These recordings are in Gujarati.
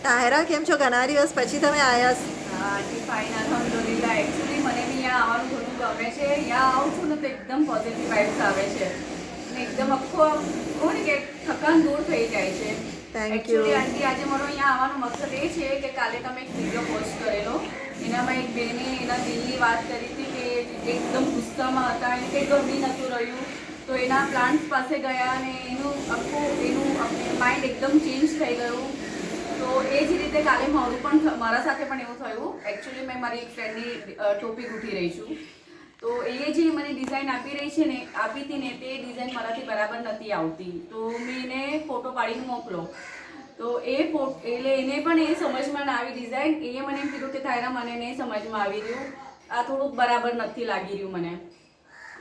તાહેરા કેમ છો? ઘણા દિવસ પછી તમે આવ્યા. હા આંટી ફાઇન અલહમદુલિલ્લાહ. એકચ્યુઅલી મને બી અહીંયા આવવાનું ઘણું ગમે છે. અહીંયા આવું છું ને તો એકદમ પોઝિટિવ વાઇબ્સ આવે છે અને એકદમ આખો આમ કહું ને કે થકાન દૂર થઈ જાય છે. Thank you. એકચ્યુઅલી આંટી આજે મારો અહીંયા આવવાનો મકસદ એ છે કે કાલે તમે એક વિડીયો પોસ્ટ કરેલો, એનામાં એક બેને એના દિલની વાત કરી હતી કે એકદમ ગુસ્સામાં હતા, એને કંઈ ગમી નહોતું રહ્યું, તો એના પ્લાન્ટ્સ પાસે ગયા અને એનું માઇન્ડ એકદમ ચેન્જ થઈ ગયું. તો એ જ રીતે કાલે મારા સાથે પણ એવું થયું. એકચ્યુઅલી મેં મારી એક ફ્રેન્ડની ટોપી ગૂંથી રહી છું, તો એ જે મને ડિઝાઇન આપી હતી ને તે ડિઝાઇન મારાથી બરાબર નથી આવતી. તો મેં એને ફોટો પાડીને મોકલો, તો એટલે એને પણ એ સમજમાં ના આવી ડિઝાઇન. એ મને એમ કીધું કે તાયરા મને નહીં સમજમાં આવી રહ્યું, આ થોડુંક બરાબર નથી લાગી રહ્યું મને.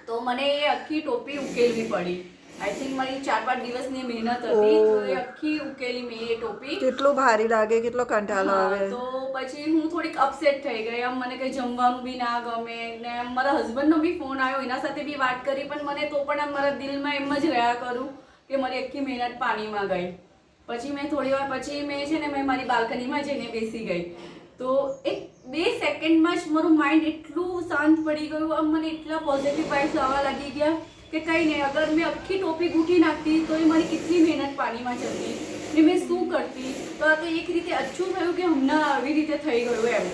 તો મને એ આખી ટોપી ઉકેલવી પડી. આઈ થિંક મારી 4-5 દિવસની મહેનત હતી, તો એ આખી ઉકેલી મેં એ ટોપી. કેટલું ભારી લાગે, કેટલો કંટાળો આવે. તો પછી હું થોડીક અપસેટ થઈ ગઈ. આમ મને કંઈ જમવાનું બી ના ગમે ને મારા હસબન્ડનો બી ફોન આવ્યો, એના સાથે બી વાત કરી, પણ મને તો પણ આમ મારા દિલમાં એમ જ રહ્યા કરું કે મારી આખી મહેનત પાણીમાં ગઈ. પછી મેં થોડી વાર પછી મેં મારી બાલ્કનીમાં જઈને બેસી ગઈ. તો 1-2 સેકન્ડમાં જ મારું માઇન્ડ એટલું શાંત પડી ગયું. આમ મને એટલા પોઝિટિવ વાઇબ્સ આવવા લાગી ગયા કે કંઈ નહીં, અગર મેં આખી ટોપી ગૂંથી નાખતી તો એ મારી કેટલી મહેનત પાણીમાં જતી ને મેં શું કરતી. તો આ તો એક રીતે અચ્છું થયું કે હમણાં આવી રીતે થઈ ગયું એમ.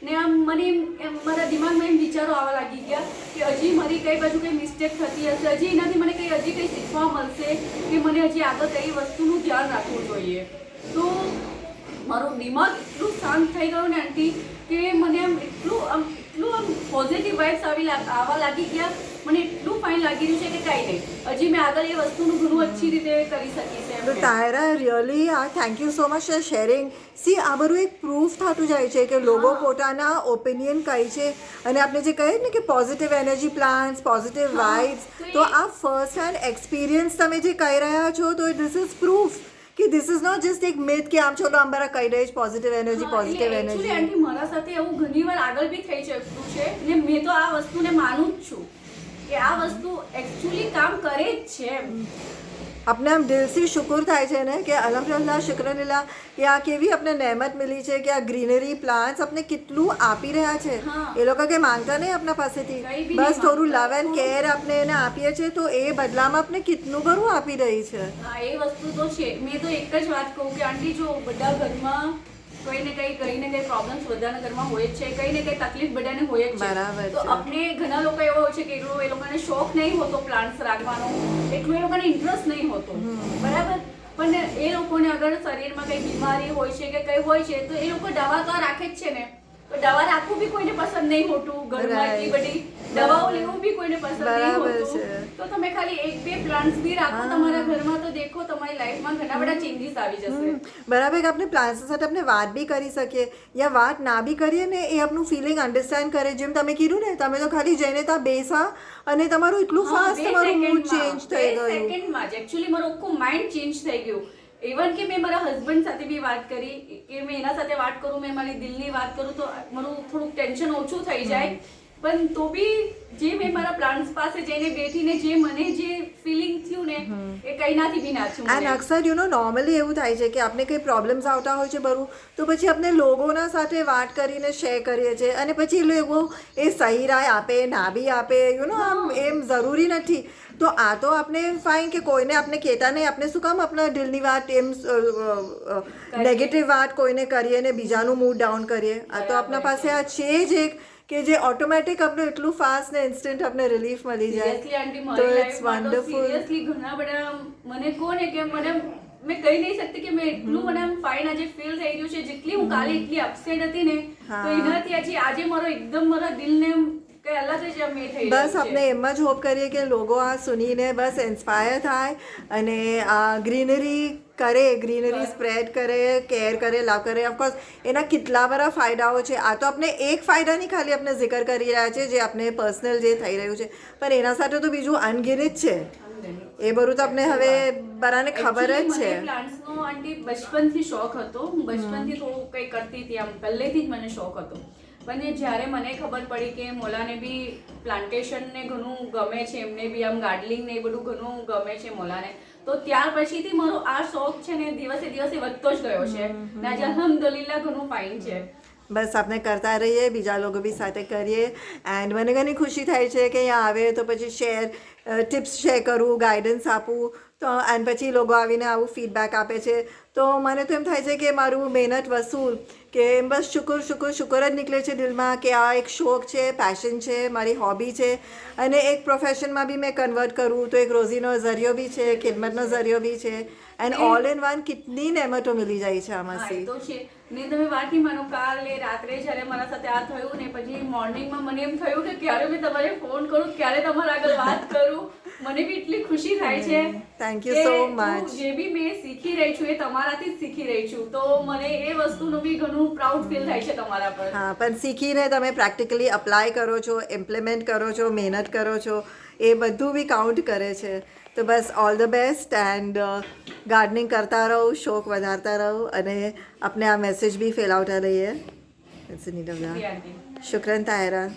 ને આમ મને મારા દિમાગમાં એમ વિચારો આવવા લાગી ગયા કે હજી મારી કઈ બાજુ કંઈ મિસ્ટેક થતી હશે, હજી એનાથી મને હજી કંઈ શીખવા મળશે કે મને હજી આગળ કઈ વસ્તુનું ધ્યાન રાખવું જોઈએ. તો મારું દિમાગ એટલું શાંત થઈ ગયું ને આંટી કે મને એટલું પોઝિટિવ વાઇબ્સ આવવા લાગી ગયા. મને એટલું ફાઇન લાગી રહ્યું છે કે કાંઈ નહીં, હજી મેં આગળ એ વસ્તુનું ઘણું અચ્છી રીતે કરી શકીશ એમ. તો Tahera really thank you so much for sharing. See આ બધું એક પ્રૂફ થતું જાય છે કે લોકો પોતાના ઓપિનિયન કહે છે અને આપણે જે કહીએ ને કે positive energy plans, positive vibes, તો આ ફર્સ્ટ હેન્ડ એક્સપિરિયન્સ તમે જે કહી રહ્યા છો, તો ધીસ ઇઝ પ્રૂફ કે ધીસ ઇઝ નોટ જસ્ટ એક મિથ કે આમ છો તો અંબારા કહી દઈશ પોઝિટિવ એનર્જી, પોઝિટિવ એનર્જી. આંટી મારા સાથે એવું ઘણીવાર આગળ બી થઈ ચૂક્યું છે ને મેં તો આ વસ્તુને માનું જ છું કે આ વસ્તુ એકચ્યુઅલી કામ કરે જ છે. अपने हम दिल से शुक्र થાય છે ને કે અલ્હમ્દુલિલ્લાહ, શુક્રનીલા કે આ કેવી આપણે નહેમત મિલી છે કે આ ગ્રીનરી પ્લાન્ટ્સ આપણે કેટલું આપી રહ્યા છે. એ લોકો કંઈ માંગતા નહીં આપણા પાસેથી, બસ થોડું લવ એન્ડ કેર આપણે એને આપીએ છીએ, તો એ બદલામાં આપણે કેટલું બધું આપી રહી છે. હા એ વસ્તુ તો છે. મેં તો એક જ વાત કહું કે આંટી જો બધા ઘરમાં કંઈ ને કંઈ પ્રોબ્લેમ્સ બધાના ઘરમાં હોય જ છે, કંઈ ને કંઈ તકલીફ બધાને હોય જ છે. બરાબર તો છે. આપણે ઘણા લોકો એવા હોય છે કે એટલું એ લોકોને શોખ નહીં હોતો પ્લાન્ટ્સ રાખવાનો, એટલું એ લોકોને ઇન્ટરેસ્ટ નહીં હોતો, બરાબર. પણ એ લોકોને અગર શરીરમાં કંઈ બીમારી હોય છે કે કંઈ હોય છે તો એ લોકો દવા તો રાખે જ છે ને. તો દવા રાખવું બી કોઈને પસંદ નહીં હોતું, ઘરમાં એટલી બધી દવાઓ લેવું બી કોઈને પસંદ નહીં હોતું. તો તમે ખાલી 1-2 પ્લાન્ટ્સ બી રાખો તમારા ઘરમાં, તો દેખો તમારી લાઈફમાં ઘણા બધા ચેન્જીસ આવી જશે. બરાબર કે આપણે પ્લાન્ટ્સ સાથે આપણે વાત બી કરી શકીએ યા વાત ના બી કરીએ ને, એ આપણું ફિલિંગ અન્ડરસ્ટેન્ડ કરે. જેમ તમે કીધું ને, તમે તો ખાલી જઈને ત્યાં બેસા અને તમારું એટલું ફાસ્ટ તમારું મૂડ ચેન્જ થઈ ગયું. 2 સેકન્ડમાં જ એકચ્યુઅલી મારું આખું માઇન્ડ ચેન્જ થઈ ગયું. ઇવન કે મેં મારા હસબન્ડ સાથે બી વાત કરી કે મેં એના સાથે વાત કરું, મેં મારી દિલની વાત કરું તો મારું થોડુંક ટેન્શન ઓછું થઈ જાય. પણ તો બી જે મેં મારા પ્લાન્ટ્સ પાસે જઈને બેઠીને જે મને જે ફિલિંગ થયું ને એ કઈનાથી બી ના થયું. એન્ડ અક્સર નોર્મલી એવું થાય છે કે આપણે કંઈ પ્રોબ્લેમ્સ આવતા હોય છે બરું, તો પછી આપણે લોકોના સાથે વાત કરીને શેર કરીએ છીએ અને પછી લોકો એ સહી રાય આપે ના બી આપે, આમ એમ જરૂરી નથી. તો આ તો આપણે ફાઇન કે કોઈને આપણે કહેતા નહીં, આપણે શું કામ આપણા દિલની વાત એમ નેગેટિવ વાત કોઈને કરીએ ને બીજાનું મૂડ ડાઉન કરીએ. આ તો આપણા પાસે આ છે જ એક કે જે ઓટોમેટિક આપણે એટલું ફાસ્ટ ને ઇન્સ્ટન્ટ આપણે રિલીફ મળી જાય. તો ઇટ્સ વન્ડરફુલ. સિરિયસલી ઘણા બધા મને કોને કે મને મેં કહી નહીં શકતી કે મેં એટલું મને આમ ફાઇન આજે ફીલ થઈ રહ્યું છે. જેટલી હું કાલે એટલી અપસેટ હતી ને, તો એનાથી આજે મારો એકદમ મારા દિલને કઈ અલગ જ આમ એ થઈ બસ આપણે એમ જ હોપ કરીએ કે લોકો આ સુનીને બસ ઇન્સ્પાયર થાય અને આ ગ્રીનરી કરે, ગ્રીનરી સ્પ્રેડ કરે, કેર કરે, લવ કરે. ઓફકોર્સ એના કેટલા બધા ફાયદાઓ છે. આ તો આપણે એક ફાયદાની ખાલી આપણે જિકર કરી રહ્યા છે જે આપણે પર્સનલ જે થઈ રહ્યું છે, પણ એના સાથે તો બીજું અનગિનિત છે. એ બધું તો આપણે હવે બધાને ખબર જ છે. પ્લાન્ટ્સનો આંટી બચપનથી શોખ હતો. હું બચપનથી થોડું કંઈ કરતી હતી, આમ પહેલેથી જ મને શોખ હતો. પણ જ્યારે મને ખબર પડી કે મોલાને બી પ્લાન્ટેશન ને ઘણું ગમે છે, એમને બી આમ ગાર્ડનિંગ ને એ બધું ઘણું ગમે છે મોલાને, તો ત્યાર પછીથી મારો આ શોખ છે ને દિવસે દિવસે વધતો જ ગયો છે ને આજે અલ્હમ્દુલિલ્લાહ ઘણું ફાઇન છે. બસ આપણે કરતા રહીએ, બીજા લોકો બી સાથે કરીએ. એન્ડ મને ઘણી ખુશી થાય છે કે અહીંયા આવે તો પછી ટિપ્સ શેર કરું, ગાઈડન્સ આપું તો એન્ડ પછી લોકો આવીને આવું ફીડબેક આપે છે. તો મને તો એમ થાય છે કે મારું મહેનત વસૂલ કે એમ બસ શુક્ર શુક્ર શુક્ર જ નીકળે છે દિલમાં કે આ એક શોખ છે, પેશન છે, મારી હોબી છે અને એક પ્રોફેશનમાં બી મેં કન્વર્ટ કરું તો એક રોજીનો ઝરિયો બી છે, ખિદમતનો ઝરિયો બી છે. એન્ડ ઓલ ઇન વન કેટલી નહેમતો મળી જાય છે હા, આમાંથી. એ તો છે ને. તમે વાત નહીં માનો, કાલે રાત્રે જ્યારે મારા સાથે આ થયું ને પછી મોર્નિંગમાં મને એમ થયું કે ક્યારે મેં તમારે ફોન કરું, ક્યારે તમારા આગળ વાત કરું. મને બી એટલી ખુશી થાય છે. Thank you કે so તું much. જે બી મેં શીખી રહી છું એ તમારાથી જ શીખી રહી છું. તો મને એ વસ્તુનું બી ઘણું પ્રાઉડ ફીલ થાય છે તમારા પર. હા, પણ શીખીને તમે પ્રેક્ટિકલી અપ્લાય કરો છો, ઇમ્પ્લિમેન્ટ કરો છો, મહેનત કરો છો, એ બધું બી કાઉન્ટ કરે છે. તો બસ all the best and gardening કરતા રહો, શોખ વધારતા રહો અને આપણે આ મેસેજ બી ફેલાવતા રહીએ. જી આંટી. શુક્રન તાહેરા.